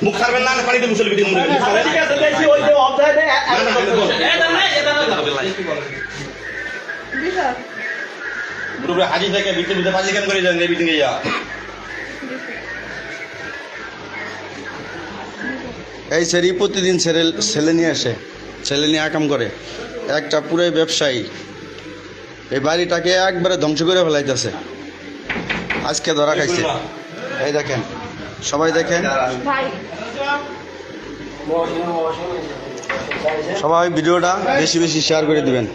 মুখ ছাড়বেন না পানিতে মুসল হাজি থেকে ভিতরে ভিতরে পাঁচি কেন করে যান মিটিং এ যা এই সেরি প্রতিদিন ছেলে নিয়ে আসে, ছেলে নিয়ে আকাম করে, একটা পুরাই ব্যবসায়ী। এই বাড়িটাকে একবারে ধ্বংস করে ফেলাইতেছে। আজকে ধরা খাইছে। এই দেখেন, সবাই দেখেন, সবাই ভিডিওটা বেশি বেশি শেয়ার করে দিবেন।